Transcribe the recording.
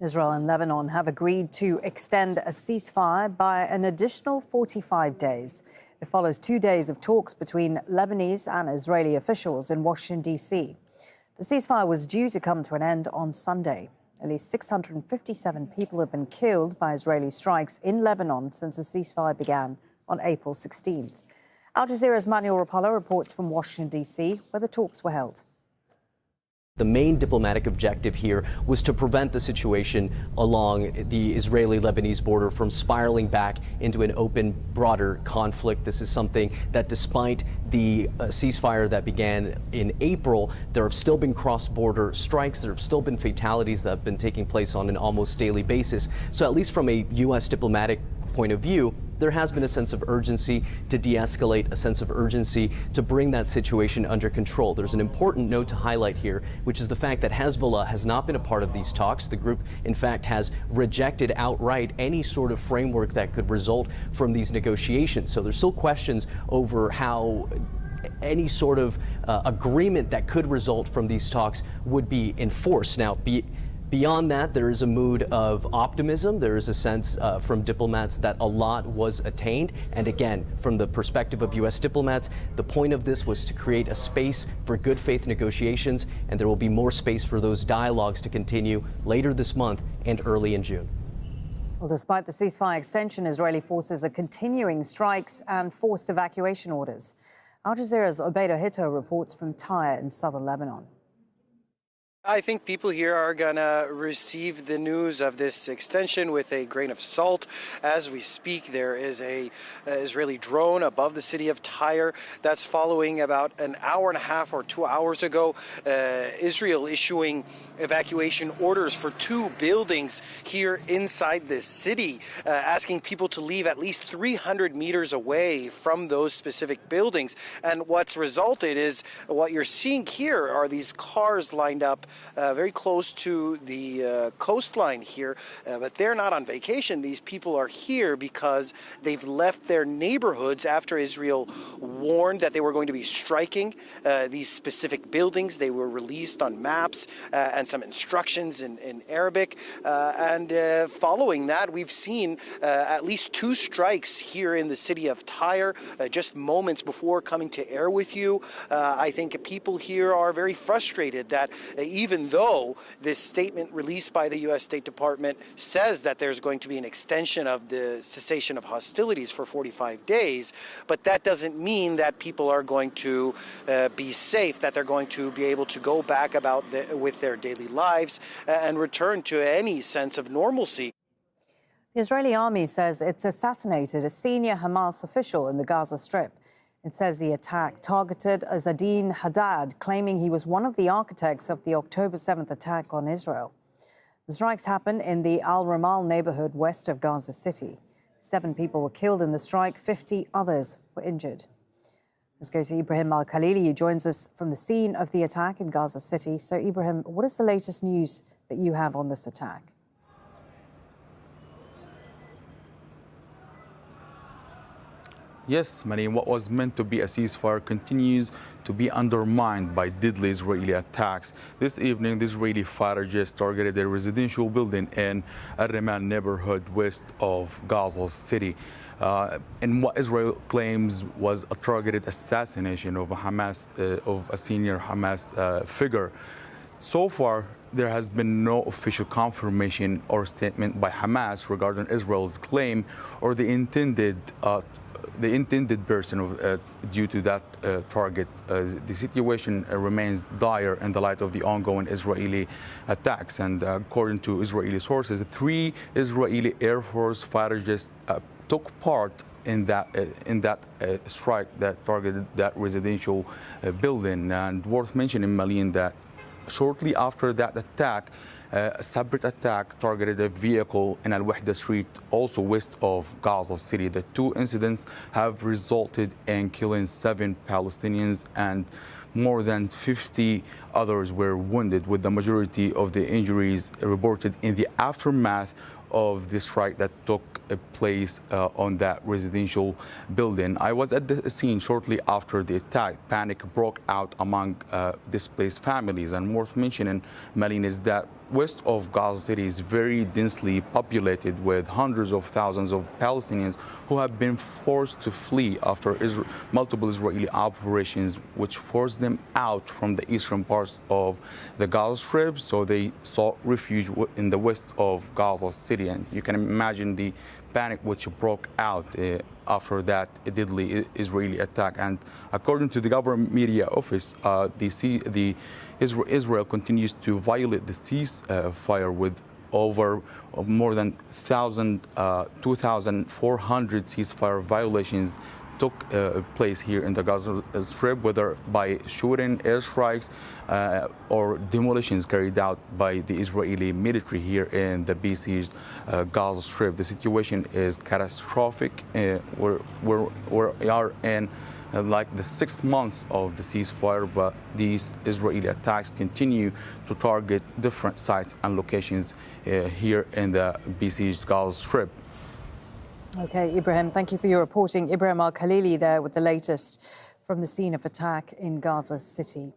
Israel and Lebanon have agreed to extend a ceasefire by an additional 45 days. It follows 2 days of talks between Lebanese and Israeli officials in Washington, D.C. The ceasefire was due to come to an end on Sunday. At least 657 people have been killed by Israeli strikes in Lebanon since the ceasefire began on April 16th. Al Jazeera's Manuel Rapallo reports from Washington, D.C., where the talks were held. The main diplomatic objective here was to prevent the situation along the Israeli-Lebanese border from spiraling back into an open, broader conflict. This is something that, despite the ceasefire that began in April, there have still been cross-border strikes. There have still been fatalities that have been taking place on an almost daily basis. So at least from a U.S. diplomatic point of view, there has been a sense of urgency to de-escalate, a sense of urgency to bring that situation under control. There's an important note to highlight here, which is the fact that Hezbollah has not been a part of these talks. The group, in fact, has rejected outright any sort of framework that could result from these negotiations. So there's still questions over how any sort of agreement that could result from these talks would be enforced. Now, beyond that, there is a mood of optimism. There is a sense from diplomats that a lot was attained. And again, from the perspective of U.S. diplomats, the point of this was to create a space for good faith negotiations, and there will be more space for those dialogues to continue later this month and early in June. Well, despite the ceasefire extension, Israeli forces are continuing strikes and forced evacuation orders. Al Jazeera's Obeida Hito reports from Tyre in southern Lebanon. I think people here are going to receive the news of this extension with a grain of salt. As we speak, there is a Israeli drone above the city of Tyre that's following about an hour and a half or 2 hours ago. Israel issuing evacuation orders for 2 buildings here inside this city, asking people to leave at least 300 meters away from those specific buildings. And what's resulted is what you're seeing here are these cars lined up very close to the coastline here, but they're not on vacation. These people are here because they've left their neighborhoods after Israel warned that they were going to be striking these specific buildings. They were released on maps and some instructions in Arabic. And following that, we've seen at least 2 strikes here in the city of Tyre just moments before coming to air with you. I think people here are very frustrated that even though this statement released by the U.S. State Department says that there's going to be an extension of the cessation of hostilities for 45 days, but that doesn't mean that people are going to be safe, that they're going to be able to go back with their daily lives and return to any sense of normalcy. The Israeli army says it's assassinated a senior Hamas official in the Gaza Strip. It says the attack targeted Azzedine Haddad, claiming he was one of the architects of the October 7th attack on Israel. The strikes happened in the Al-Ramal neighborhood west of Gaza City. 7 people were killed in the strike, 50 others were injured. Let's go to Ibrahim Al-Khalili, who joins us from the scene of the attack in Gaza City. So, Ibrahim, what is the latest news that you have on this attack? Yes, Marine, what was meant to be a ceasefire continues to be undermined by deadly Israeli attacks. This evening, the Israeli fighter jets targeted a residential building in Al-Ramal neighborhood west of Gaza City. And what Israel claims was a targeted assassination of a senior Hamas figure. So far, there has been no official confirmation or statement by Hamas regarding Israel's claim or the intended person due to that target. The situation remains dire in the light of the ongoing Israeli attacks. And according to Israeli sources, 3 Israeli Air Force fighter jets took part in that strike that targeted that residential building. And worth mentioning, Malin, that shortly after that attack, a separate attack targeted a vehicle in Al-Wahda Street, also west of Gaza City. The 2 incidents have resulted in killing 7 Palestinians and more than 50 others were wounded, with the majority of the injuries reported in the aftermath of the strike that took place on that residential building. I was at the scene shortly after the attack. Panic broke out among displaced families. And worth mentioning, Malin, is that west of Gaza City is very densely populated with hundreds of thousands of Palestinians who have been forced to flee after multiple Israeli operations, which forced them out from the eastern parts of the Gaza Strip. So they sought refuge in the west of Gaza City. And you can imagine the panic which broke out after that deadly Israeli attack. And according to the government media office, Israel continues to violate the ceasefire with over more than 2,400 ceasefire violations took place here in the Gaza Strip, whether by shooting, airstrikes, or demolitions carried out by the Israeli military here in the besieged Gaza Strip. The situation is catastrophic. We are in like the 6 months of the ceasefire, but these Israeli attacks continue to target different sites and locations here in the besieged Gaza Strip. OK, Ibrahim, thank you for your reporting. Ibrahim Al-Khalili there with the latest from the scene of attack in Gaza City.